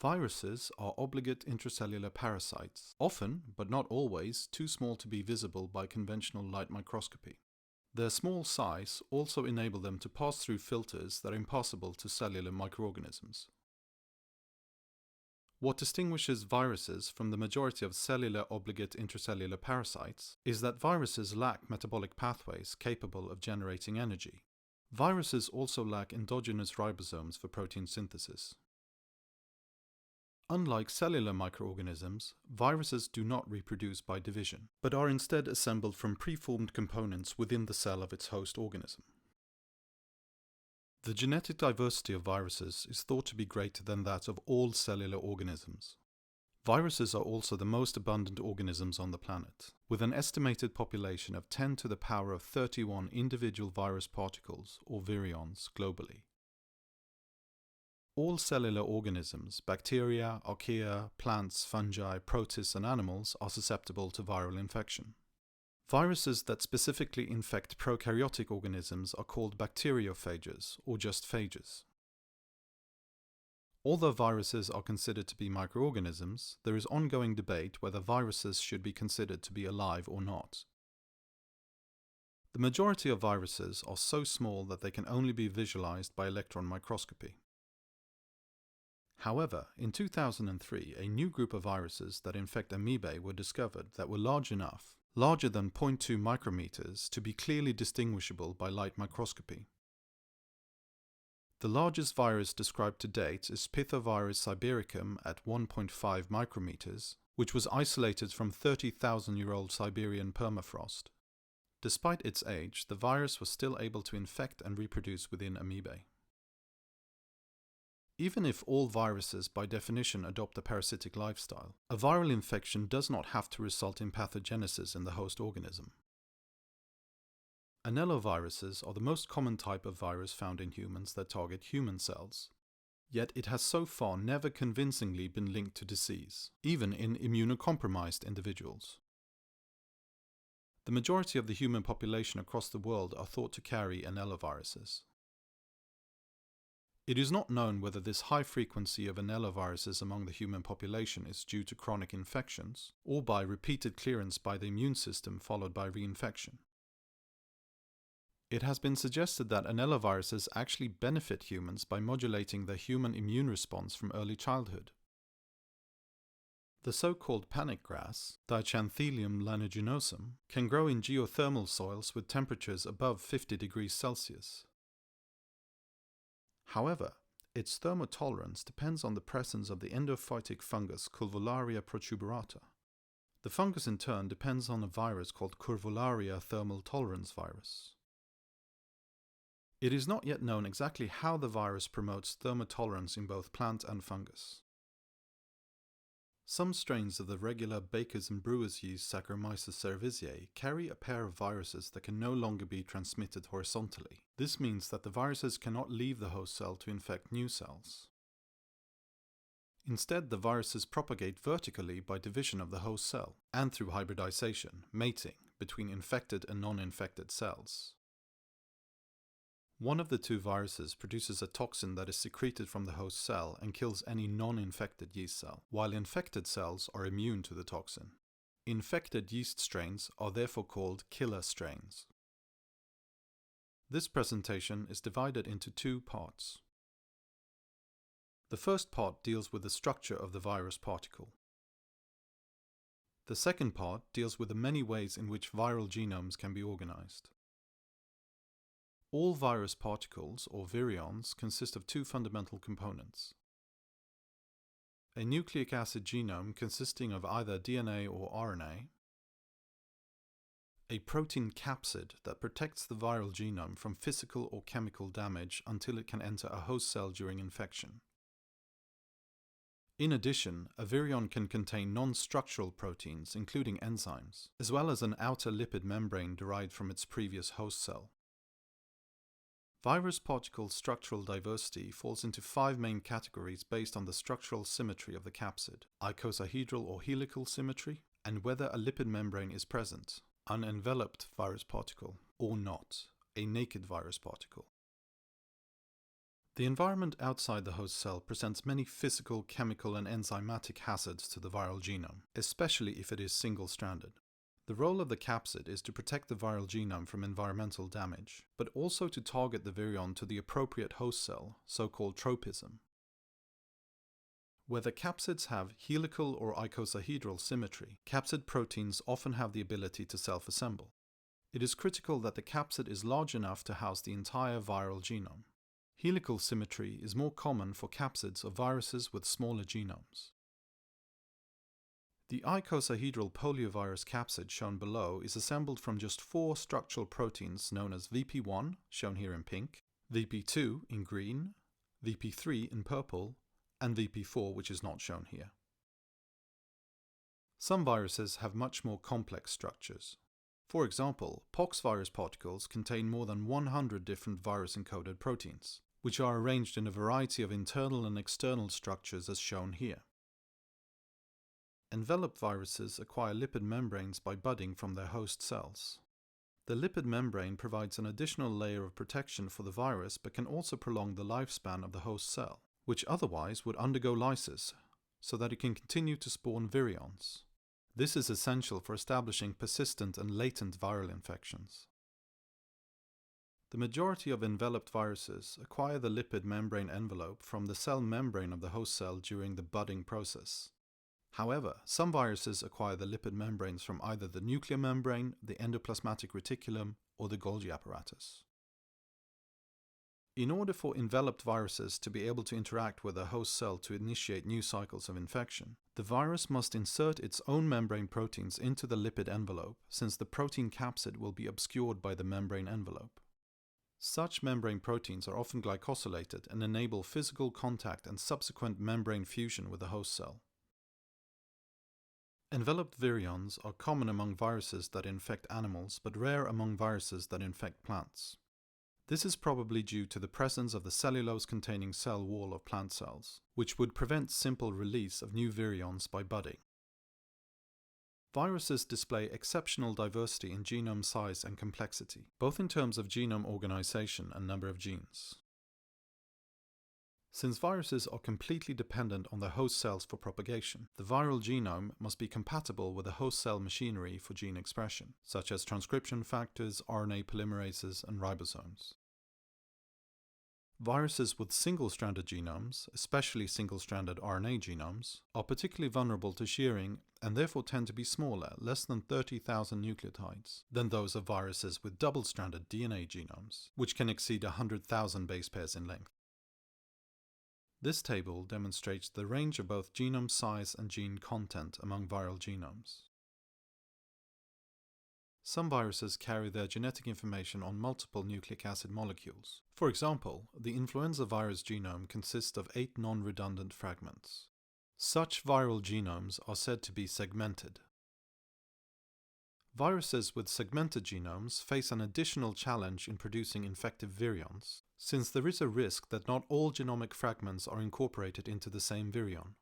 Viruses are obligate intracellular parasites, often, but not always, too small to be visible by conventional light microscopy. Their small size also enable them to pass through filters that are impossible to cellular microorganisms. What distinguishes viruses from the majority of cellular obligate intracellular parasites is that viruses lack metabolic pathways capable of generating energy. Viruses also lack endogenous ribosomes for protein synthesis. Unlike cellular microorganisms, viruses do not reproduce by division, but are instead assembled from preformed components within the cell of its host organism. The genetic diversity of viruses is thought to be greater than that of all cellular organisms. Viruses are also the most abundant organisms on the planet, with an estimated population of 10 to the power of 31 individual virus particles, or virions, globally. All cellular organisms, bacteria, archaea, plants, fungi, protists, and animals are susceptible to viral infection. Viruses that specifically infect prokaryotic organisms are called bacteriophages, or just phages. Although viruses are considered to be microorganisms, there is ongoing debate whether viruses should be considered to be alive or not. The majority of viruses are so small that they can only be visualized by electron microscopy. However, in 2003, a new group of viruses that infect amoebae were discovered that were large enough, larger than 0.2 micrometers, to be clearly distinguishable by light microscopy. The largest virus described to date is Pithovirus sibericum at 1.5 micrometers, which was isolated from 30,000-year-old Siberian permafrost. Despite its age, the virus was still able to infect and reproduce within amoebae. Even if all viruses by definition adopt a parasitic lifestyle, a viral infection does not have to result in pathogenesis in the host organism. Anelloviruses are the most common type of virus found in humans that target human cells. Yet it has so far never convincingly been linked to disease, even in immunocompromised individuals. The majority of the human population across the world are thought to carry anelloviruses. It is not known whether this high frequency of anelloviruses among the human population is due to chronic infections or by repeated clearance by the immune system followed by reinfection. It has been suggested that anelloviruses actually benefit humans by modulating their human immune response from early childhood. The so-called panic grass, Dichanthelium laniginosum, can grow in geothermal soils with temperatures above 50 degrees Celsius. However, its thermotolerance depends on the presence of the endophytic fungus Curvularia protuberata. The fungus in turn depends on a virus called Curvularia thermal tolerance virus. It is not yet known exactly how the virus promotes thermotolerance in both plant and fungus. Some strains of the regular baker's and brewer's yeast Saccharomyces cerevisiae carry a pair of viruses that can no longer be transmitted horizontally. This means that the viruses cannot leave the host cell to infect new cells. Instead, the viruses propagate vertically by division of the host cell and through hybridization, mating, between infected and non-infected cells. One of the two viruses produces a toxin that is secreted from the host cell and kills any non-infected yeast cell, while infected cells are immune to the toxin. Infected yeast strains are therefore called killer strains. This presentation is divided into two parts. The first part deals with the structure of the virus particle. The second part deals with the many ways in which viral genomes can be organized. All virus particles, or virions, consist of two fundamental components. A nucleic acid genome consisting of either DNA or RNA, a protein capsid that protects the viral genome from physical or chemical damage until it can enter a host cell during infection. In addition, a virion can contain non-structural proteins, including enzymes, as well as an outer lipid membrane derived from its previous host cell. Virus particle structural diversity falls into 5 main categories based on the structural symmetry of the capsid: icosahedral or helical symmetry, and whether a lipid membrane is present, an enveloped virus particle, or not, a naked virus particle. The environment outside the host cell presents many physical, chemical, and enzymatic hazards to the viral genome, especially if it is single-stranded. The role of the capsid is to protect the viral genome from environmental damage, but also to target the virion to the appropriate host cell, so-called tropism. Whether capsids have helical or icosahedral symmetry, capsid proteins often have the ability to self-assemble. It is critical that the capsid is large enough to house the entire viral genome. Helical symmetry is more common for capsids of viruses with smaller genomes. The icosahedral poliovirus capsid shown below is assembled from just 4 structural proteins known as VP1, shown here in pink, VP2 in green, VP3 in purple, and VP4, which is not shown here. Some viruses have much more complex structures. For example, poxvirus particles contain more than 100 different virus-encoded proteins, which are arranged in a variety of internal and external structures as shown here. Enveloped viruses acquire lipid membranes by budding from their host cells. The lipid membrane provides an additional layer of protection for the virus but can also prolong the lifespan of the host cell, which otherwise would undergo lysis, so that it can continue to spawn virions. This is essential for establishing persistent and latent viral infections. The majority of enveloped viruses acquire the lipid membrane envelope from the cell membrane of the host cell during the budding process. However, some viruses acquire the lipid membranes from either the nuclear membrane, the endoplasmatic reticulum, or the Golgi apparatus. In order for enveloped viruses to be able to interact with the host cell to initiate new cycles of infection, the virus must insert its own membrane proteins into the lipid envelope, since the protein capsid will be obscured by the membrane envelope. Such membrane proteins are often glycosylated and enable physical contact and subsequent membrane fusion with the host cell. Enveloped virions are common among viruses that infect animals, but rare among viruses that infect plants. This is probably due to the presence of the cellulose-containing cell wall of plant cells, which would prevent simple release of new virions by budding. Viruses display exceptional diversity in genome size and complexity, both in terms of genome organization and number of genes. Since viruses are completely dependent on their host cells for propagation, the viral genome must be compatible with the host cell machinery for gene expression, such as transcription factors, RNA polymerases, and ribosomes. Viruses with single-stranded genomes, especially single-stranded RNA genomes, are particularly vulnerable to shearing and therefore tend to be smaller, less than 30,000 nucleotides, than those of viruses with double-stranded DNA genomes, which can exceed 100,000 base pairs in length. This table demonstrates the range of both genome size and gene content among viral genomes. Some viruses carry their genetic information on multiple nucleic acid molecules. For example, the influenza virus genome consists of 8 non-redundant fragments. Such viral genomes are said to be segmented. Viruses with segmented genomes face an additional challenge in producing infective virions, since there is a risk that not all genomic fragments are incorporated into the same virion.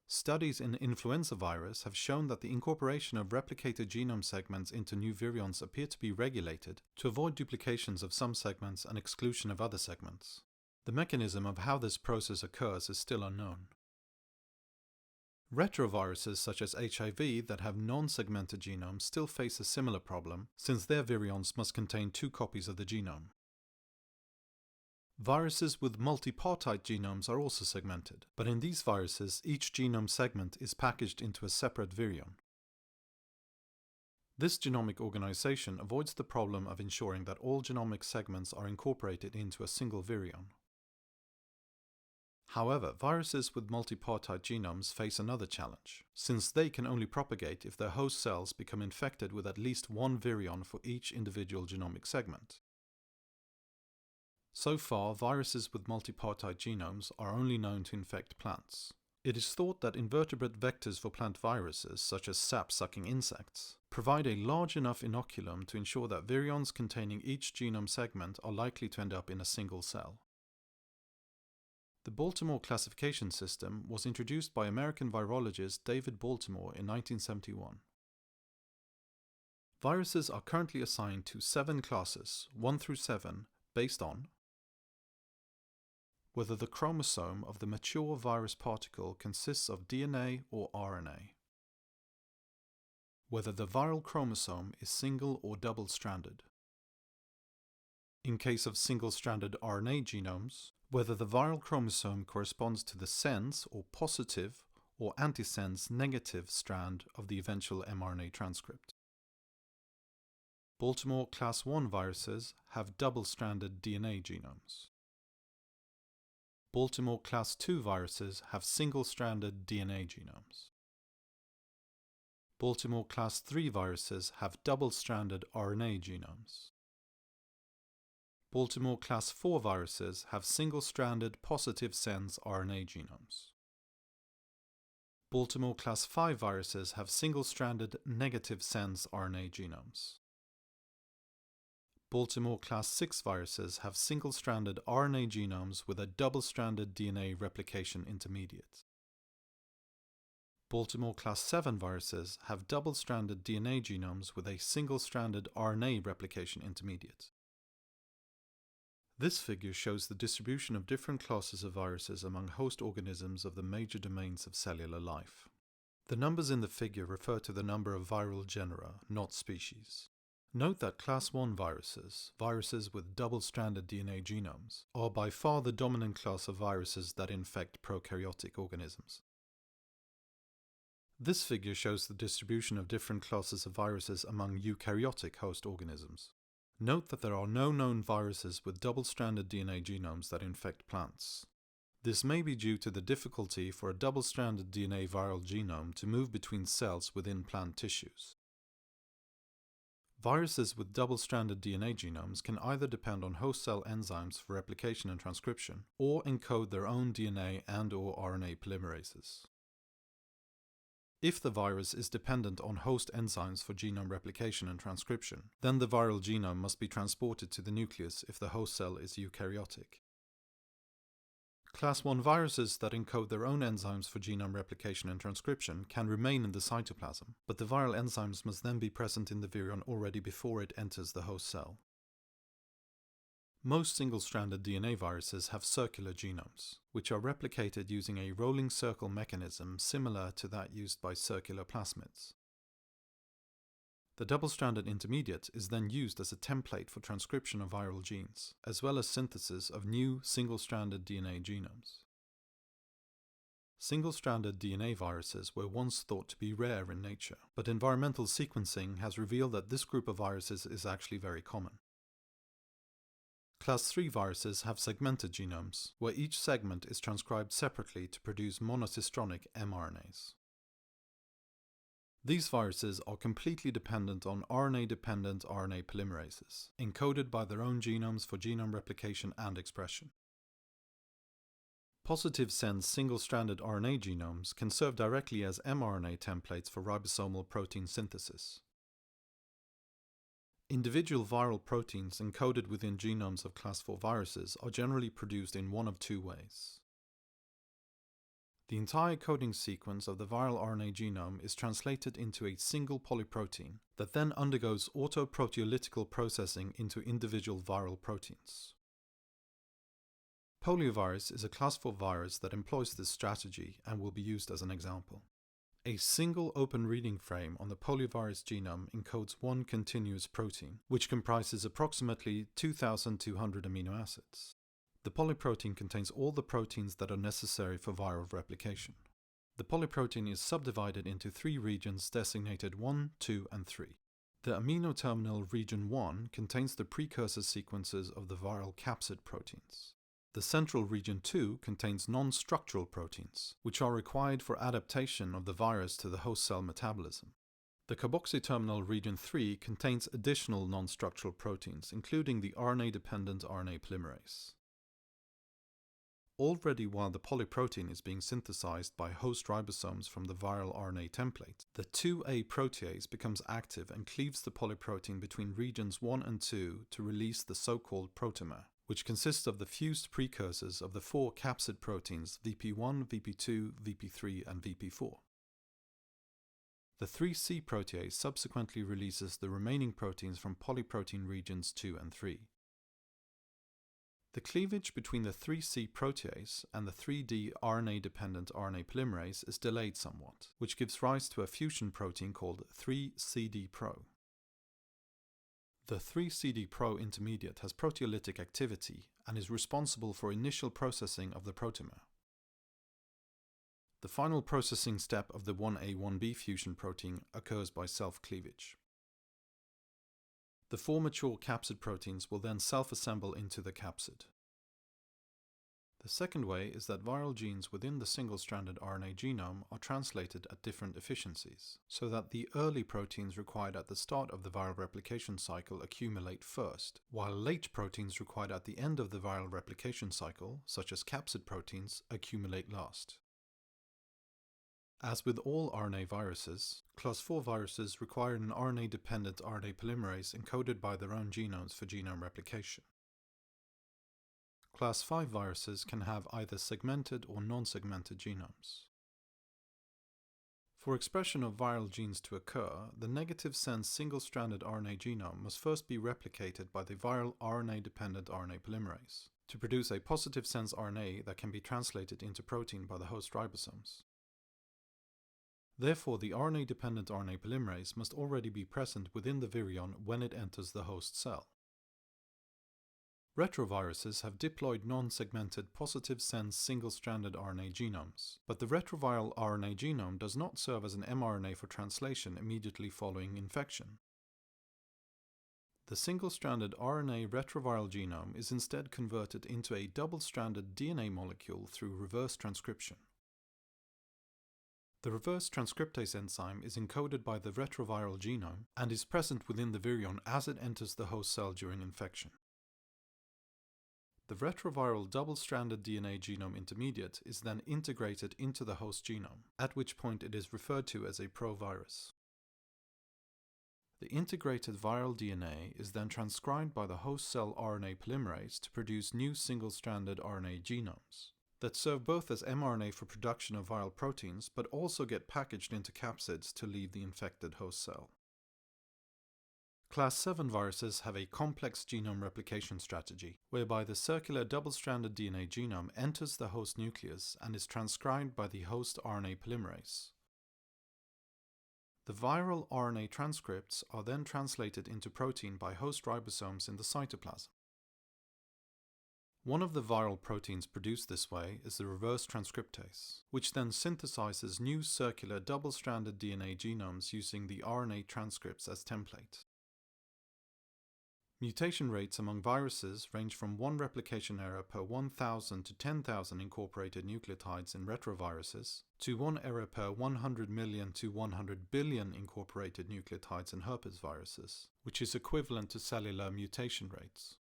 Studies in influenza virus have shown that the incorporation of replicated genome segments into new virions appear to be regulated to avoid duplications of some segments and exclusion of other segments. The mechanism of how this process occurs is still unknown. Retroviruses such as HIV that have non-segmented genomes still face a similar problem, since their virions must contain 2 copies of the genome. Viruses with multipartite genomes are also segmented, but in these viruses each genome segment is packaged into a separate virion. This genomic organization avoids the problem of ensuring that all genomic segments are incorporated into a single virion. However, viruses with multipartite genomes face another challenge, since they can only propagate if their host cells become infected with at least 1 virion for each individual genomic segment. So far, viruses with multipartite genomes are only known to infect plants. It is thought that invertebrate vectors for plant viruses, such as sap-sucking insects, provide a large enough inoculum to ensure that virions containing each genome segment are likely to end up in a single cell. The Baltimore classification system was introduced by American virologist David Baltimore in 1971. Viruses are currently assigned to 7 classes, 1 through 7, based on whether the chromosome of the mature virus particle consists of DNA or RNA, whether the viral chromosome is single or double-stranded. In case of single-stranded RNA genomes, whether the viral chromosome corresponds to the sense or positive or antisense negative strand of the eventual mRNA transcript. Baltimore class I viruses have double-stranded DNA genomes. Baltimore class II viruses have single-stranded DNA genomes. Baltimore class III viruses have double-stranded RNA genomes. Baltimore class IV viruses have single-stranded positive sense RNA genomes. Baltimore class V viruses have single-stranded negative sense RNA genomes. Baltimore class VI viruses have single-stranded RNA genomes with a double-stranded DNA replication intermediate. Baltimore class VII viruses have double-stranded DNA genomes with a single-stranded RNA replication intermediate. This figure shows the distribution of different classes of viruses among host organisms of the major domains of cellular life. The numbers in the figure refer to the number of viral genera, not species. Note that class I viruses, viruses with double-stranded DNA genomes, are by far the dominant class of viruses that infect prokaryotic organisms. This figure shows the distribution of different classes of viruses among eukaryotic host organisms. Note that there are no known viruses with double-stranded DNA genomes that infect plants. This may be due to the difficulty for a double-stranded DNA viral genome to move between cells within plant tissues. Viruses with double-stranded DNA genomes can either depend on host cell enzymes for replication and transcription, or encode their own DNA and/or RNA polymerases. If the virus is dependent on host enzymes for genome replication and transcription, then the viral genome must be transported to the nucleus if the host cell is eukaryotic. Class I viruses that encode their own enzymes for genome replication and transcription can remain in the cytoplasm, but the viral enzymes must then be present in the virion already before it enters the host cell. Most single-stranded DNA viruses have circular genomes, which are replicated using a rolling circle mechanism similar to that used by circular plasmids. The double-stranded intermediate is then used as a template for transcription of viral genes, as well as synthesis of new single-stranded DNA genomes. Single-stranded DNA viruses were once thought to be rare in nature, but environmental sequencing has revealed that this group of viruses is actually very common. Class III viruses have segmented genomes, where each segment is transcribed separately to produce monocistronic mRNAs. These viruses are completely dependent on RNA-dependent RNA polymerases, encoded by their own genomes for genome replication and expression. Positive sense single-stranded RNA genomes can serve directly as mRNA templates for ribosomal protein synthesis. Individual viral proteins encoded within genomes of class IV viruses are generally produced in one of two ways. The entire coding sequence of the viral RNA genome is translated into a single polyprotein that then undergoes autoproteolytical processing into individual viral proteins. Poliovirus is a class IV virus that employs this strategy and will be used as an example. A single open reading frame on the poliovirus genome encodes one continuous protein, which comprises approximately 2,200 amino acids. The polyprotein contains all the proteins that are necessary for viral replication. The polyprotein is subdivided into three regions designated 1, 2, and 3. The amino terminal region 1 contains the precursor sequences of the viral capsid proteins. The central region 2 contains non-structural proteins, which are required for adaptation of the virus to the host cell metabolism. The carboxy-terminal region 3 contains additional non-structural proteins, including the RNA-dependent RNA polymerase. Already while the polyprotein is being synthesized by host ribosomes from the viral RNA template, the 2A protease becomes active and cleaves the polyprotein between regions 1 and 2 to release the so-called protomer, which consists of the fused precursors of the four capsid proteins VP1, VP2, VP3, and VP4. The 3C protease subsequently releases the remaining proteins from polyprotein regions 2 and 3. The cleavage between the 3C protease and the 3D RNA-dependent RNA polymerase is delayed somewhat, which gives rise to a fusion protein called 3CD-Pro. The 3CD-Pro intermediate has proteolytic activity and is responsible for initial processing of the proteomer. The final processing step of the 1A-1B fusion protein occurs by self-cleavage. The 4 mature capsid proteins will then self-assemble into the capsid. The second way is that viral genes within the single-stranded RNA genome are translated at different efficiencies, so that the early proteins required at the start of the viral replication cycle accumulate first, while late proteins required at the end of the viral replication cycle, such as capsid proteins, accumulate last. As with all RNA viruses, Class IV viruses require an RNA-dependent RNA polymerase encoded by their own genomes for genome replication. Class V viruses can have either segmented or non-segmented genomes. For expression of viral genes to occur, the negative-sense single-stranded RNA genome must first be replicated by the viral RNA-dependent RNA polymerase to produce a positive-sense RNA that can be translated into protein by the host ribosomes. Therefore, the RNA-dependent RNA polymerase must already be present within the virion when it enters the host cell. Retroviruses have diploid non-segmented positive-sense single-stranded RNA genomes, but the retroviral RNA genome does not serve as an mRNA for translation immediately following infection. The single-stranded RNA retroviral genome is instead converted into a double-stranded DNA molecule through reverse transcription. The reverse transcriptase enzyme is encoded by the retroviral genome and is present within the virion as it enters the host cell during infection. The retroviral double-stranded DNA genome intermediate is then integrated into the host genome, at which point it is referred to as a provirus. The integrated viral DNA is then transcribed by the host cell RNA polymerase to produce new single-stranded RNA genomes that serve both as mRNA for production of viral proteins, but also get packaged into capsids to leave the infected host cell. Class VII viruses have a complex genome replication strategy, whereby the circular double-stranded DNA genome enters the host nucleus and is transcribed by the host RNA polymerase. The viral RNA transcripts are then translated into protein by host ribosomes in the cytoplasm. One of the viral proteins produced this way is the reverse transcriptase, which then synthesizes new circular double-stranded DNA genomes using the RNA transcripts as template. Mutation rates among viruses range from 1 replication error per 1,000 to 10,000 incorporated nucleotides in retroviruses, to 1 error per 100 million to 100 billion incorporated nucleotides in herpes viruses, which is equivalent to cellular mutation rates.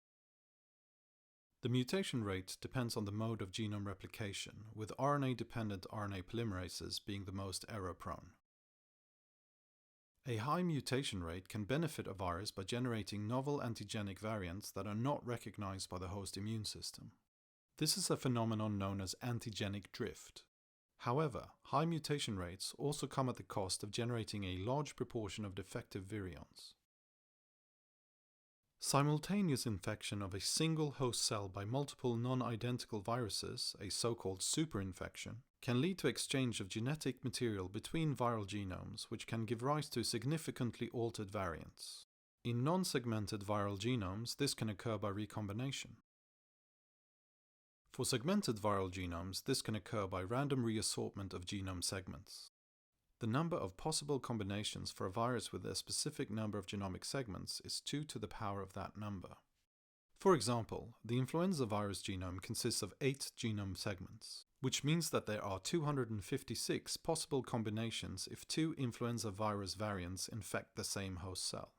The mutation rate depends on the mode of genome replication, with RNA-dependent RNA polymerases being the most error-prone. A high mutation rate can benefit a virus by generating novel antigenic variants that are not recognized by the host immune system. This is a phenomenon known as antigenic drift. However, high mutation rates also come at the cost of generating a large proportion of defective virions. Simultaneous infection of a single host cell by multiple non-identical viruses, a so-called superinfection, can lead to exchange of genetic material between viral genomes, which can give rise to significantly altered variants. In non-segmented viral genomes, this can occur by recombination. For segmented viral genomes, this can occur by random reassortment of genome segments. The number of possible combinations for a virus with a specific number of genomic segments is 2 to the power of that number. For example, the influenza virus genome consists of 8 genome segments, which means that there are 256 possible combinations if 2 influenza virus variants infect the same host cell.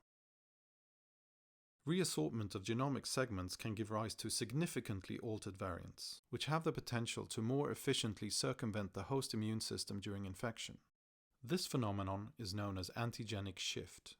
Reassortment of genomic segments can give rise to significantly altered variants, which have the potential to more efficiently circumvent the host immune system during infection. This phenomenon is known as antigenic shift.